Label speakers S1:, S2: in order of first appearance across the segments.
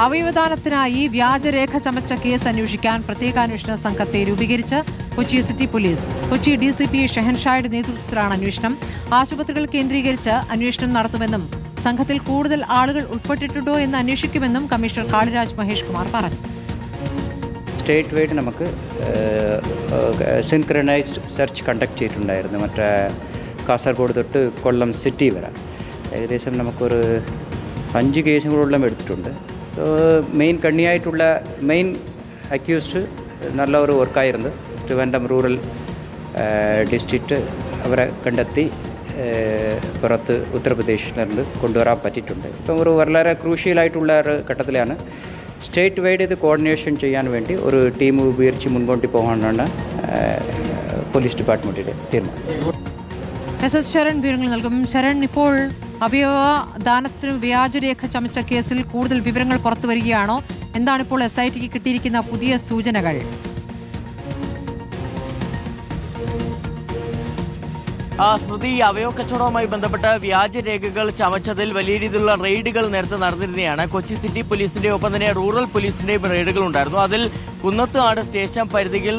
S1: അവയവദാനത്തിനായി വ്യാജരേഖ ചമച്ച കേസ് അന്വേഷിക്കാൻ പ്രത്യേകാന്വേഷണ സംഘത്തെ രൂപീകരിച്ച് Kochi city police. Kochi DCP ഷെഹൻഷായുടെ നേതൃത്വത്തിലാണ് അന്വേഷണം. ആശുപത്രികൾ കേന്ദ്രീകരിച്ച് അന്വേഷണം നടത്തുമെന്നും സംഘത്തിൽ കൂടുതൽ ആളുകൾ ഉൾപ്പെട്ടിട്ടുണ്ടോ എന്ന് അന്വേഷിക്കുമെന്നും കമ്മീഷണർ കാളിരാജ് മഹേഷ് കുമാർ പറഞ്ഞു.
S2: സ്റ്റേറ്റ് വൈഡ് നമുക്ക് സിൻക്രണൈസ്ഡ് സെർച്ച് കണ്ടക്ട് ചെയ്തിട്ടുണ്ടായിരുന്നു. മറ്റേ കാസർഗോഡ് തൊട്ട് കൊല്ലം സിറ്റി വരെ ഏകദേശം നമുക്കൊരു 5 കേസുകളോളം എടുത്തിട്ടുണ്ട്. മെയിൻ കണ്ണിയായിട്ടുള്ള മെയിൻ അക്യൂസ്ഡ് നല്ല ഒരു വർക്കായിരുന്നു. ട്രിവാൻഡ്രം റൂറൽ ഡിസ്ട്രിക്റ്റ് അവരെ കണ്ടെത്തി പുറത്ത് ഉത്തർപ്രദേശിൽ കൊണ്ടുവരാൻ പറ്റിയിട്ടുണ്ട്. ഇപ്പം ഒരു വളരെ ക്രൂഷ്യലായിട്ടുള്ള ഒരു ഘട്ടത്തിലാണ്. സ്റ്റേറ്റ് വൈഡ് ഇത് കോർഡിനേഷൻ ചെയ്യാൻ വേണ്ടി ഒരു ടീം ഉപയോഗിച്ച് മുൻപോട്ട് പോകാനാണ് പോലീസ് ഡിപ്പാർട്ട്മെൻറ്റിൻ്റെ തീരുമാനം.
S1: SS ശരൺ വിവരങ്ങൾ നൽകും. ശരൺ, ഇപ്പോൾ അവയവദാനത്തിന് വ്യാജരേഖ ചമച്ച കേസിൽ കൂടുതൽ വിവരങ്ങൾ പുറത്തുവരികയാണോ? എന്താണിപ്പോൾ SITക്ക് കിട്ടിയിരിക്കുന്ന പുതിയ സൂചനകൾ?
S3: സ്മൃതി, അവയവ കച്ചവടവുമായി ബന്ധപ്പെട്ട് വ്യാജരേഖകൾ ചമച്ചതിൽ വലിയ രീതിയിലുള്ള റെയ്ഡുകൾ നേരത്തെ നടന്നിരുന്നതാണ്. കൊച്ചി സിറ്റി പോലീസിന്റെ ഒപ്പം തന്നെ റൂറൽ പോലീസിന്റെയും റെയ്ഡുകൾ ഉണ്ടായിരുന്നു. അതിൽ കുന്നത്തുനാട് സ്റ്റേഷൻ പരിധിയിൽ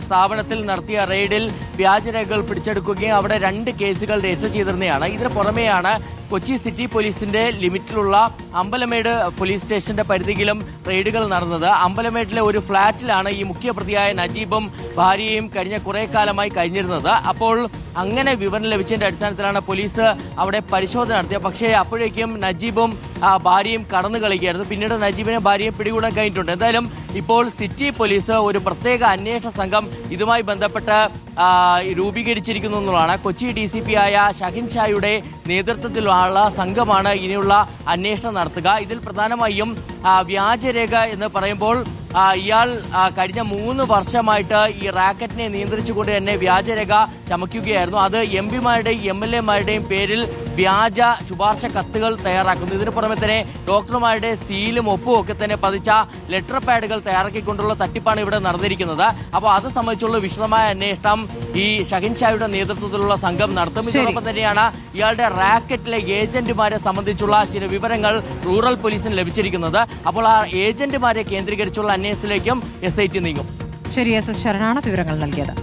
S3: സ്ഥാപനത്തിൽ നടത്തിയ റെയ്ഡിൽ വ്യാജരേഖകൾ പിടിച്ചെടുക്കുകയും അവിടെ 2 കേസുകൾ രജിസ്റ്റർ ചെയ്തിരുന്നതാണ്. ഇതിന് പുറമെയാണ് കൊച്ചി സിറ്റി പോലീസിന്റെ ലിമിറ്റിലുള്ള അമ്പലമേട് പോലീസ് സ്റ്റേഷന്റെ പരിധിയിലും റെയ്ഡുകൾ നടന്നത്. അമ്പലമേട്ടിലെ ഒരു ഫ്ളാറ്റിലാണ് ഈ മുഖ്യപ്രതിയായ നജീബും ഭാര്യയും കഴിഞ്ഞ കുറെ കാലമായി കഴിഞ്ഞിരുന്നത്. അപ്പോൾ അങ്ങനെ വിവരം ലഭിച്ചതിന്റെ അടിസ്ഥാനത്തിലാണ് പോലീസ് അവിടെ പരിശോധന നടത്തിയത്. പക്ഷേ അപ്പോഴേക്കും നജീബും ഭാര്യയും കടന്നു കളിക്കുകയായിരുന്നു. പിന്നീട് നജീബിനെ ഭാര്യയും പിടികൂടാൻ കഴിഞ്ഞിട്ടുണ്ട്. എന്തായാലും ഇപ്പോൾ സിറ്റി പോലീസ് ഒരു പ്രത്യേക അന്വേഷണ സംഘം ഇതുമായി ബന്ധപ്പെട്ട് രൂപീകരിച്ചിരിക്കുന്നു എന്നുള്ളതാണ്. കൊച്ചി DCP ആയ ഷഹിൻഷായുടെ നേതൃത്വത്തിലുള്ള സംഘമാണ് ഇനിയുള്ള അന്വേഷണം നടത്തുക. ഇതിൽ പ്രധാനമായും വ്യാജരേഖ എന്ന് പറയുമ്പോൾ ഇയാൾ കഴിഞ്ഞ 3 വർഷമായിട്ട് ഈ റാക്കറ്റിനെ നിയന്ത്രിച്ചുകൊണ്ട് തന്നെ വ്യാജരേഖ ചമയ്ക്കുകയായിരുന്നു. അത് MP-മാരുടെയും MLA-മാരുടെയും പേരിൽ വ്യാജ ശുപാർശ കത്തുകൾ തയ്യാറാക്കുന്നു. ഇതിനു പുറമെ തന്നെ ഡോക്ടർമാരുടെ സീലും ഒപ്പും ഒക്കെ തന്നെ പതിച്ച ലെറ്റർ പാഡുകൾ തയ്യാറാക്കിക്കൊണ്ടുള്ള തട്ടിപ്പാണ് ഇവിടെ നടന്നിരിക്കുന്നത്. അപ്പോൾ അത് സംബന്ധിച്ചുള്ള വിശദമായ അന്വേഷണം ഈ ഷഹിൻഷായുടെ നേതൃത്വത്തിലുള്ള സംഘം നടത്തും. ഇതോടൊപ്പം തന്നെയാണ് ഇയാളുടെ റാക്കറ്റിലെ ഏജന്റുമാരെ സംബന്ധിച്ചുള്ള ചില വിവരങ്ങൾ റൂറൽ പോലീസിന് ലഭിച്ചിരിക്കുന്നത്. അപ്പോൾ ആ ഏജന്റുമാരെ കേന്ദ്രീകരിച്ചുള്ള അന്വേഷണത്തിലേക്കും SIT നീങ്ങും.
S1: ശരി, SS ശരണാണ് വിവരങ്ങൾ നൽകിയത്.